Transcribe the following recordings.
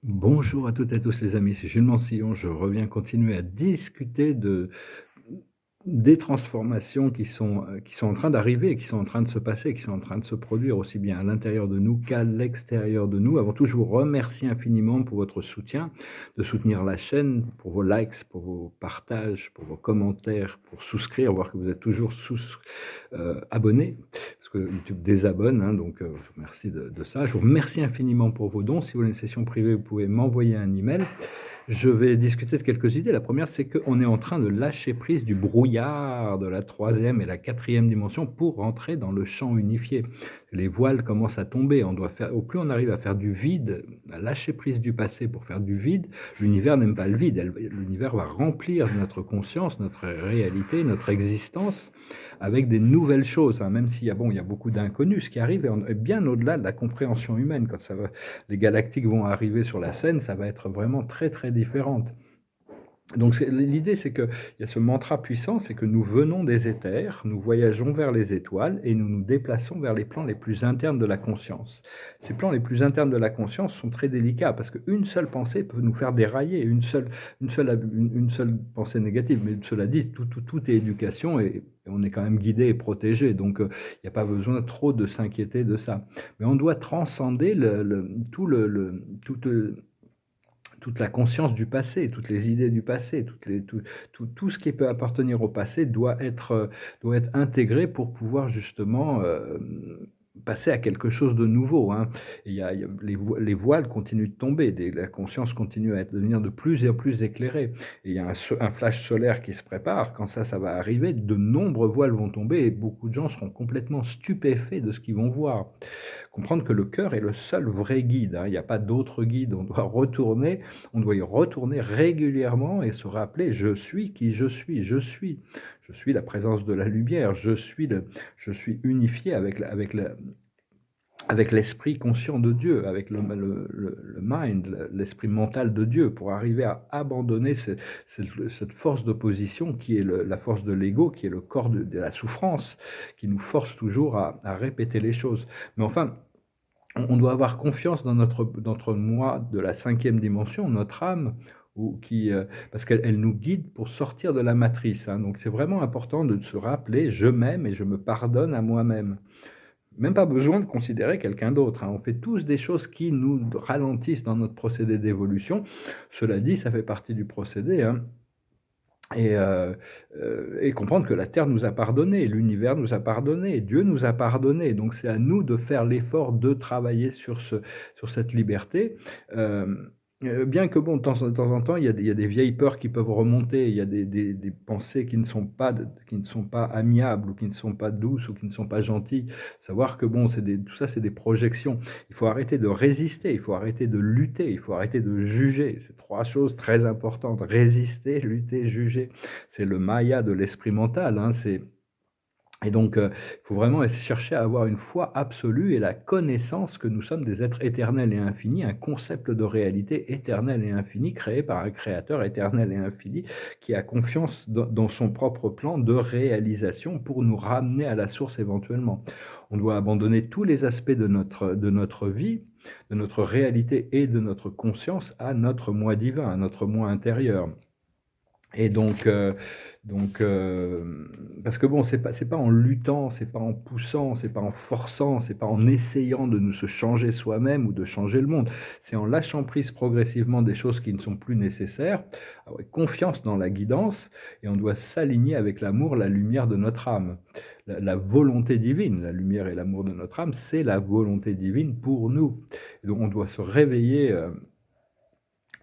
Bonjour à toutes et à tous les amis, c'est Jules Mansillon. Je reviens continuer à discuter des transformations qui sont en train d'arriver, qui sont en train de se passer, qui sont en train de se produire aussi bien à l'intérieur de nous qu'à l'extérieur de nous. Avant tout, je vous remercie infiniment pour votre soutien, de soutenir la chaîne, pour vos likes, pour vos partages, pour vos commentaires, pour souscrire, voir que vous êtes toujours abonnés, parce que YouTube désabonne, hein, donc je vous remercie de ça. Je vous remercie infiniment pour vos dons. Si vous voulez une session privée, vous pouvez m'envoyer un email. Je vais discuter de quelques idées. La première, c'est qu'on est en train de lâcher prise du brouillard de la troisième et la quatrième dimension pour rentrer dans le champ unifié. Les voiles commencent à tomber. Au plus on arrive à faire du vide, à lâcher prise du passé pour faire du vide, l'univers n'aime pas le vide. L'univers va remplir notre conscience, notre réalité, notre existence avec des nouvelles choses, hein, même s'il y a, il y a beaucoup d'inconnus. Ce qui arrive est bien au-delà de la compréhension humaine. Quand les galactiques vont arriver sur la scène, ça va être vraiment très très différente. Donc l'idée, c'est qu'il y a ce mantra puissant, c'est que nous venons des éthers, nous voyageons vers les étoiles et nous nous déplaçons vers les plans les plus internes de la conscience. Ces plans les plus internes de la conscience sont très délicats parce qu'une seule pensée peut nous faire dérailler, une seule pensée négative. Mais cela dit, tout est éducation et on est quand même guidé et protégé, donc il n'y a pas besoin trop de s'inquiéter de ça. Mais on doit transcender toute la conscience du passé, toutes les idées du passé, tout ce qui peut appartenir au passé doit être intégré pour pouvoir justement passer à quelque chose de nouveau, hein. Il y a les voiles continuent de tomber, la conscience continue à devenir de plus en plus éclairée. Et il y a un flash solaire qui se prépare. Quand ça va arriver, de nombreux voiles vont tomber et beaucoup de gens seront complètement stupéfaits de ce qu'ils vont voir. Comprendre que le cœur est le seul vrai guide, hein. Il n'y a pas d'autre guide. On doit y retourner régulièrement et se rappeler: je suis qui je suis, je suis. Je suis la présence de la lumière, je suis unifié avec l'esprit conscient de Dieu, avec le mind, l'esprit mental de Dieu, pour arriver à abandonner cette force d'opposition qui est la force de l'ego, qui est le corps de la souffrance, qui nous force toujours à répéter les choses. Mais enfin, on doit avoir confiance dans notre moi de la cinquième dimension, notre âme, parce qu'elle nous guide pour sortir de la matrice, hein. Donc c'est vraiment important de se rappeler: je m'aime et je me pardonne à moi-même. Même pas besoin de considérer quelqu'un d'autre, hein. On fait tous des choses qui nous ralentissent dans notre procédé d'évolution. Cela dit, ça fait partie du procédé, hein. Et comprendre que la Terre nous a pardonné, l'univers nous a pardonné, Dieu nous a pardonné. Donc c'est à nous de faire l'effort de travailler sur cette liberté. Bien que bon, de temps en temps, il y a des vieilles peurs qui peuvent remonter, il y a des pensées qui ne sont pas amiables ou qui ne sont pas douces ou qui ne sont pas gentilles. Savoir que bon, tout ça, c'est des projections. Il faut arrêter de résister, il faut arrêter de lutter, il faut arrêter de juger. C'est trois choses très importantes: résister, lutter, juger. C'est le maya de l'esprit mental, hein. Et donc, il faut vraiment chercher à avoir une foi absolue et la connaissance que nous sommes des êtres éternels et infinis, un concept de réalité éternelle et infinie créé par un créateur éternel et infini qui a confiance dans son propre plan de réalisation pour nous ramener à la source éventuellement. On doit abandonner tous les aspects de notre vie, de notre réalité et de notre conscience à notre moi divin, à notre moi intérieur. Et parce que bon, c'est pas en luttant, c'est pas en poussant, c'est pas en forçant, c'est pas en essayant de se changer soi-même ou de changer le monde. C'est en lâchant prise progressivement des choses qui ne sont plus nécessaires, avoir confiance dans la guidance, et on doit s'aligner avec l'amour, la lumière de notre âme. La volonté divine, la lumière et l'amour de notre âme, c'est la volonté divine pour nous. Et donc on doit se réveiller,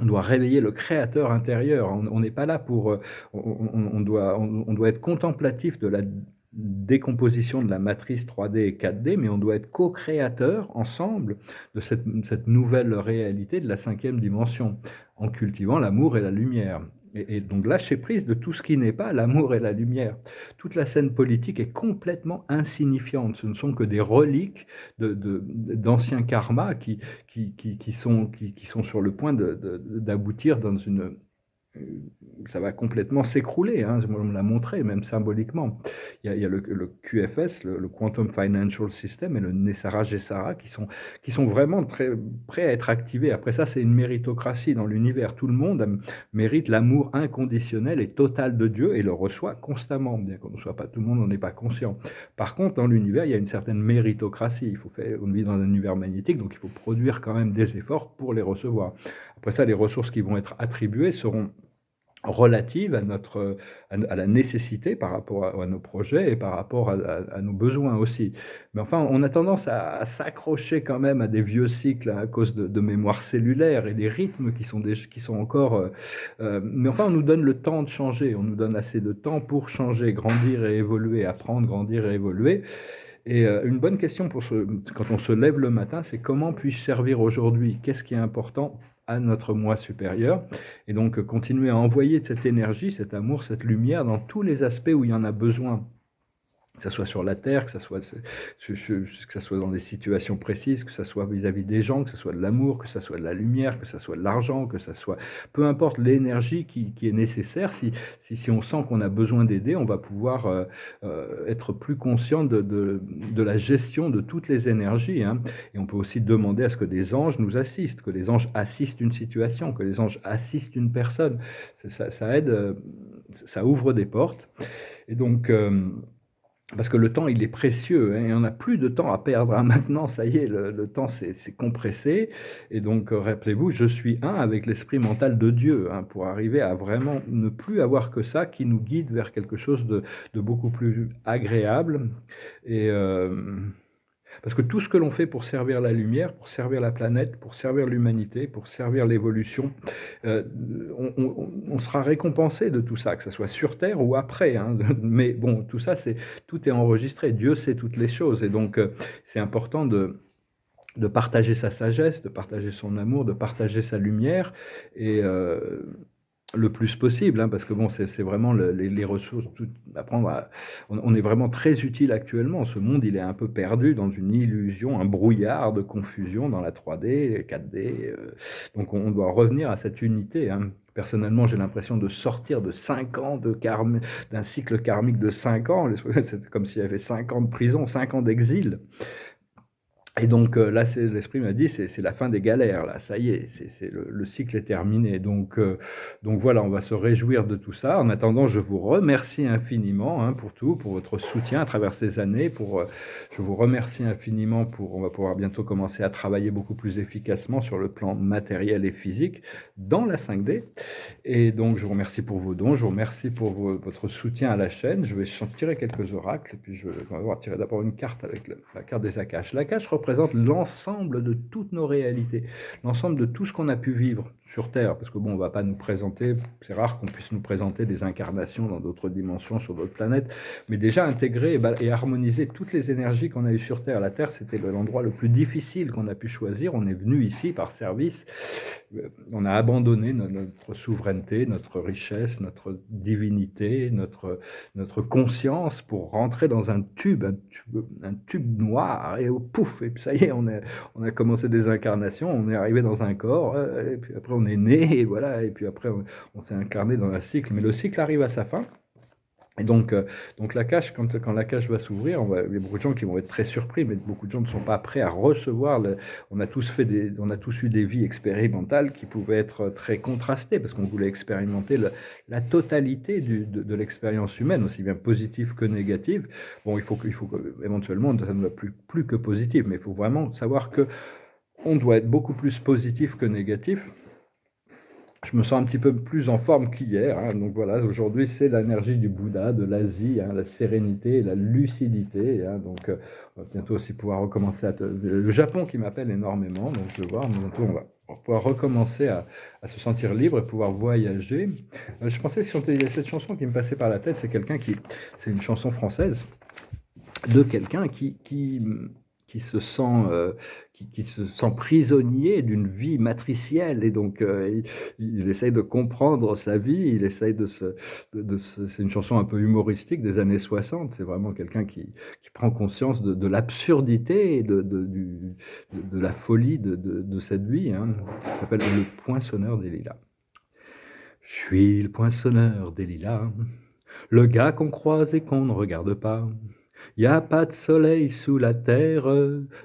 on doit réveiller le créateur intérieur. On n'est pas là pour, on doit être contemplatif de la décomposition de la matrice 3D et 4D, mais on doit être co-créateur ensemble de cette nouvelle réalité de la cinquième dimension, en cultivant l'amour et la lumière. Et donc lâcher prise de tout ce qui n'est pas l'amour et la lumière. Toute la scène politique est complètement insignifiante. Ce ne sont que des reliques d'anciens karmas qui sont sur le point d'aboutir ça va complètement s'écrouler, hein. On me l'a montré, même symboliquement. Il y a le QFS, le Quantum Financial System et le NESARA GESARA qui sont vraiment très prêts à être activés. Après ça, c'est une méritocratie dans l'univers. Tout le monde mérite l'amour inconditionnel et total de Dieu et le reçoit constamment, bien qu'on ne soit pas, tout le monde n'en est pas conscient. Par contre, dans l'univers, il y a une certaine méritocratie. On vit dans un univers magnétique, donc il faut produire quand même des efforts pour les recevoir. Après ça, les ressources qui vont être attribuées seront relatives à la nécessité par rapport à nos projets et par rapport à nos besoins aussi. Mais enfin, on a tendance à s'accrocher quand même à des vieux cycles à cause de mémoire cellulaire et des rythmes qui sont encore... mais enfin, on nous donne le temps de changer, on nous donne assez de temps pour changer, grandir et évoluer, apprendre, grandir et évoluer. Et une bonne question quand on se lève le matin, c'est comment puis-je servir aujourd'hui? Qu'est-ce qui est important à notre moi supérieur? Et donc, continuer à envoyer cette énergie, cet amour, cette lumière dans tous les aspects où il y en a besoin. Que ça soit sur la terre, que ça soit dans des situations précises, que ça soit vis-à-vis des gens, que ça soit de l'amour, que ça soit de la lumière, que ça soit de l'argent, que ça soit... Peu importe l'énergie qui est nécessaire, si on sent qu'on a besoin d'aider, on va pouvoir être plus conscient de la gestion de toutes les énergies, hein. Et on peut aussi demander à ce que des anges nous assistent, que les anges assistent une situation, que les anges assistent une personne. Ça aide, ça ouvre des portes. Et donc... parce que le temps, il est précieux, hein, et on n'a plus de temps à perdre, hein. Maintenant, ça y est, le temps c'est compressé. Et donc, rappelez-vous, je suis un avec l'esprit mental de Dieu, hein, pour arriver à vraiment ne plus avoir que ça qui nous guide vers quelque chose de beaucoup plus agréable. Et parce que tout ce que l'on fait pour servir la lumière, pour servir la planète, pour servir l'humanité, pour servir l'évolution, euh, on sera récompensé de tout ça, que ce soit sur Terre ou après, hein. Mais bon, tout est enregistré. Dieu sait toutes les choses. Et donc, c'est important de partager sa sagesse, de partager son amour, de partager sa lumière. Et le plus possible, hein, parce que bon, c'est vraiment les ressources, on est vraiment très utile actuellement. Ce monde, il est un peu perdu dans une illusion, un brouillard de confusion dans la 3D, 4D. Donc on doit revenir à cette unité, hein. Personnellement, j'ai l'impression de sortir de 5 ans d'un cycle karmique de 5 ans. C'est comme s'il y avait 5 ans de prison, 5 ans d'exil. Et donc là, l'esprit m'a dit, c'est la fin des galères, là, ça y est, le cycle est terminé. Donc voilà, on va se réjouir de tout ça. En attendant, je vous remercie infiniment, hein, pour tout, pour votre soutien à travers ces années. Je vous remercie infiniment on va pouvoir bientôt commencer à travailler beaucoup plus efficacement sur le plan matériel et physique dans la 5D. Et donc, je vous remercie pour vos dons, je vous remercie pour votre soutien à la chaîne. Je vais tirer quelques oracles, et puis on va voir tirer d'abord une carte avec la carte des Akash. L'Akash représente l'ensemble de toutes nos réalités, l'ensemble de tout ce qu'on a pu vivre sur Terre, parce que bon, on va pas nous présenter, c'est rare qu'on puisse nous présenter des incarnations dans d'autres dimensions, sur d'autres planètes, mais déjà intégrer et harmoniser toutes les énergies qu'on a eues sur Terre. La Terre, c'était l'endroit le plus difficile qu'on a pu choisir. On est venu ici par service. On a abandonné notre souveraineté, notre richesse, notre divinité, notre conscience pour rentrer dans un tube noir, et pouf, et puis ça y est, on a commencé des incarnations, on est arrivé dans un corps, et puis après on est né, et voilà, et puis après on s'est incarné dans un cycle, mais le cycle arrive à sa fin. Et donc la cage, quand la cage va s'ouvrir, il y a beaucoup de gens qui vont être très surpris, mais beaucoup de gens ne sont pas prêts à recevoir. On a tous eu des vies expérimentales qui pouvaient être très contrastées, parce qu'on voulait expérimenter la totalité de l'expérience humaine, aussi bien positive que négative. Bon, il faut éventuellement, ça ne va plus que positive, mais il faut vraiment savoir que on doit être beaucoup plus positif que négatif. Je me sens un petit peu plus en forme qu'hier, hein. Donc voilà, aujourd'hui, c'est l'énergie du Bouddha, de l'Asie, hein, la sérénité et la lucidité, hein. Donc, on va bientôt aussi pouvoir recommencer le Japon qui m'appelle énormément, donc je vais voir, bientôt on va pouvoir recommencer à se sentir libre et pouvoir voyager. Je pensais, il y a cette chanson qui me passait par la tête, c'est une chanson française de quelqu'un qui se sent, qui se sent prisonnier d'une vie matricielle, et donc il essaye de comprendre sa vie, il essaye c'est une chanson un peu humoristique des années 60, c'est vraiment quelqu'un qui prend conscience de l'absurdité et de la folie de cette vie, hein. Ça s'appelle Le Poinçonneur des Lilas. Je suis le poinçonneur des lilas, le gars qu'on croise et qu'on ne regarde pas. Y a pas de soleil sous la terre,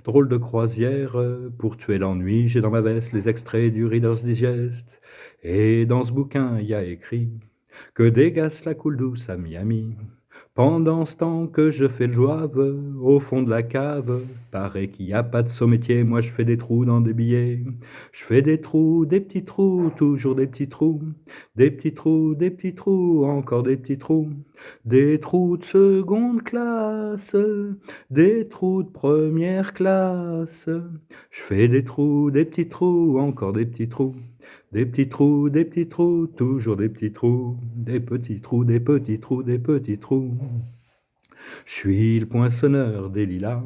drôle de croisière, pour tuer l'ennui, j'ai dans ma veste les extraits du Reader's Digest. Et dans ce bouquin, y a écrit que des gaz la coule douce à Miami. Pendant ce temps que je fais le zouave, au fond de la cave, paraît qu'il y a pas de saumétier, moi je fais des trous dans des billets. Je fais des trous, des petits trous, toujours des petits trous. Des petits trous, des petits trous, encore des petits trous. Des trous de seconde classe, des trous de première classe. Je fais des trous, des petits trous, encore des petits trous. Des petits trous, toujours des petits trous. Des petits trous, des petits trous, des petits trous. Je suis le poinçonneur des lilas,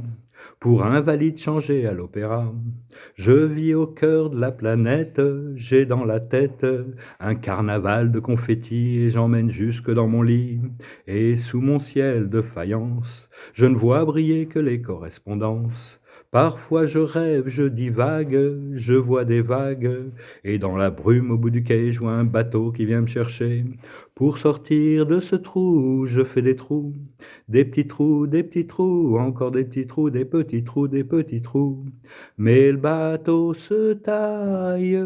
pour invalide changé à l'opéra. Je vis au cœur de la planète, j'ai dans la tête un carnaval de confettis et j'emmène jusque dans mon lit. Et sous mon ciel de faïence, je ne vois briller que les correspondances. Parfois je rêve, je divague, je vois des vagues, et dans la brume au bout du quai, je vois un bateau qui vient me chercher. Pour sortir de ce trou, je fais des trous. Des petits trous, encore des petits trous, des petits trous, des petits trous. Mais le bateau se taille,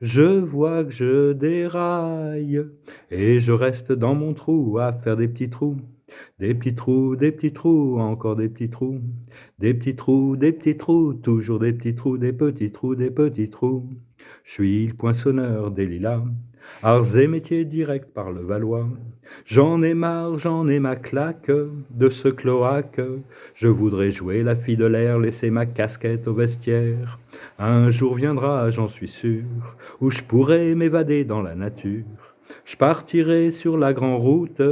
je vois que je déraille, et je reste dans mon trou à faire des petits trous. Des petits trous, encore des petits trous. Des petits trous, toujours des petits trous, des petits trous, des petits trous. Je suis le poinçonneur des lilas, arts et métiers directs par le Valois. J'en ai marre, j'en ai ma claque de ce cloaque. Je voudrais jouer la fille de l'air, laisser ma casquette au vestiaire. Un jour viendra, j'en suis sûr, où je pourrai m'évader dans la nature. Je partirai sur la grande route,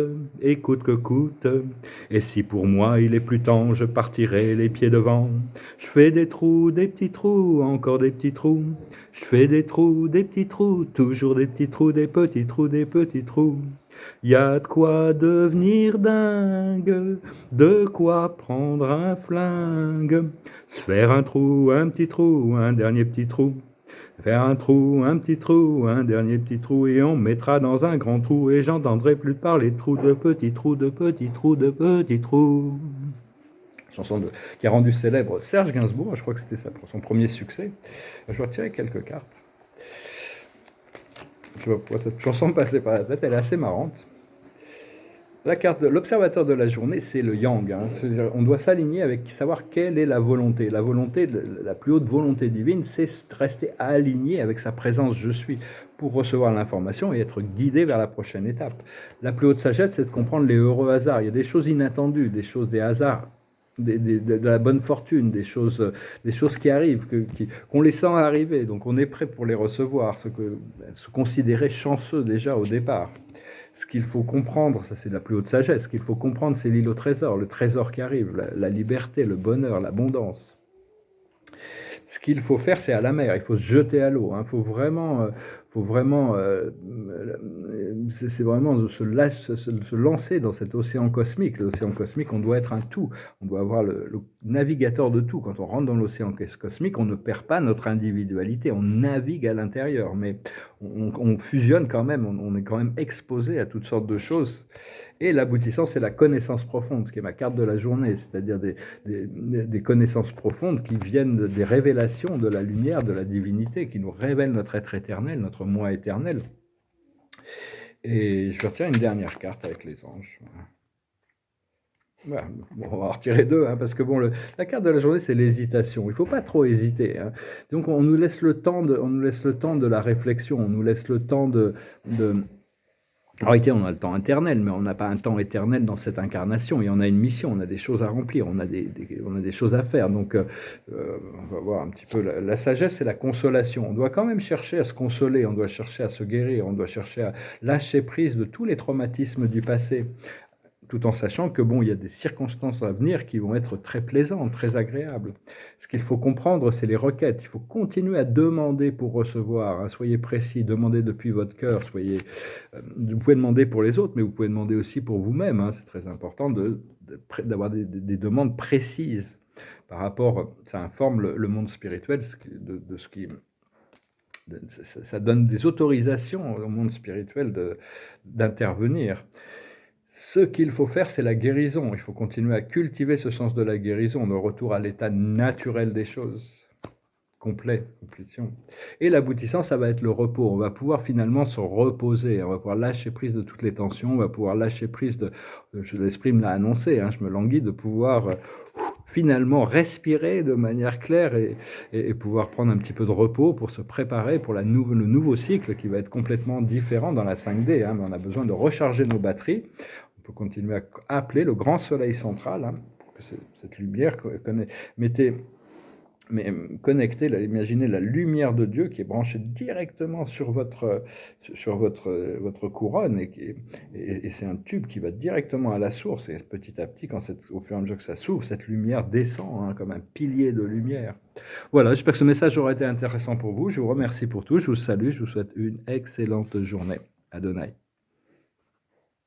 et coûte que coûte. Et si pour moi il est plus temps, je partirai les pieds devant. Je fais des trous, des petits trous, encore des petits trous. Je fais des trous, des petits trous, toujours des petits trous, des petits trous, des petits trous. Y a de quoi devenir dingue, de quoi prendre un flingue. Se faire un trou, un petit trou, un dernier petit trou. Faire un trou, un petit trou, un dernier petit trou, et on mettra dans un grand trou, et j'entendrai plus parler de trous, de petits trous, de petits trous, de petits trous. Chanson qui a rendu célèbre Serge Gainsbourg, je crois que c'était ça pour son premier succès. Je vais retirer quelques cartes. Je vois pourquoi cette chanson me passait par la tête, elle est assez marrante. La carte de l'observateur de la journée, c'est le yang. Hein. On doit s'aligner avec savoir quelle est la volonté. La volonté, la plus haute volonté divine, c'est rester aligné avec sa présence je suis pour recevoir l'information et être guidé vers la prochaine étape. La plus haute sagesse, c'est de comprendre les heureux hasards. Il y a des choses inattendues, des choses, des hasards, de la bonne fortune, des choses qui arrivent, qu'on les sent arriver. Donc on est prêt pour les recevoir, se considérer chanceux déjà au départ. Ce qu'il faut comprendre, ça c'est la plus haute sagesse, ce qu'il faut comprendre c'est l'île au trésor, le trésor qui arrive, la liberté, le bonheur, l'abondance. Ce qu'il faut faire c'est à la mer, il faut se jeter à l'eau, il faut vraiment, c'est vraiment se lancer dans cet océan cosmique. L'océan cosmique, on doit être un tout, on doit avoir le navigateur de tout. Quand on rentre dans l'océan cosmique, on ne perd pas notre individualité, on navigue à l'intérieur, mais on fusionne quand même, on est quand même exposé à toutes sortes de choses. Et l'aboutissant, c'est la connaissance profonde, ce qui est ma carte de la journée, c'est-à-dire des connaissances profondes qui viennent des révélations de la lumière, de la divinité, qui nous révèlent notre être éternel, notre moi éternel. Et je vais retirer une dernière carte avec les anges. Voilà. Bon, on va en retirer deux, parce que bon, la carte de la journée, c'est l'hésitation. Il ne faut pas trop hésiter. Donc on nous laisse le temps de la réflexion, on nous laisse le temps en réalité, on a le temps éternel, mais on n'a pas un temps éternel dans cette incarnation. Et on a une mission, on a des choses à remplir, on a des choses à faire. Donc, on va voir un petit peu. La sagesse, c'est la consolation. On doit quand même chercher à se consoler, on doit chercher à se guérir, on doit chercher à lâcher prise de tous les traumatismes du passé, tout en sachant que bon, il y a des circonstances à venir qui vont être très plaisantes, très agréables. Ce qu'il faut comprendre, c'est les requêtes. Il faut continuer à demander pour recevoir. Soyez précis, demandez depuis votre cœur. Vous pouvez demander pour les autres, mais vous pouvez demander aussi pour vous-même. C'est très important d'avoir des demandes précises par rapport. Ça informe le monde spirituel de ce qui Ça donne des autorisations au monde spirituel d'intervenir. Ce qu'il faut faire, c'est la guérison. Il faut continuer à cultiver ce sens de la guérison, le retour à l'état naturel des choses, complet, complétion. Et l'aboutissant, ça va être le repos. On va pouvoir finalement se reposer, on va pouvoir lâcher prise de toutes les tensions, on va pouvoir lâcher prise l'esprit me l'a annoncé, hein, je me languis de pouvoir finalement respirer de manière claire et pouvoir prendre un petit peu de repos pour se préparer pour le nouveau cycle qui va être complètement différent dans la 5D, hein, mais on a besoin de recharger nos batteries. On peut continuer à appeler le grand soleil central, hein, pour que cette lumière connectez, imaginez la lumière de Dieu qui est branchée directement sur votre couronne et c'est un tube qui va directement à la source et petit à petit, au fur et à mesure que ça s'ouvre, cette lumière descend, hein, comme un pilier de lumière. Voilà, j'espère que ce message aura été intéressant pour vous. Je vous remercie pour tout. Je vous salue. Je vous souhaite une excellente journée. Adonai.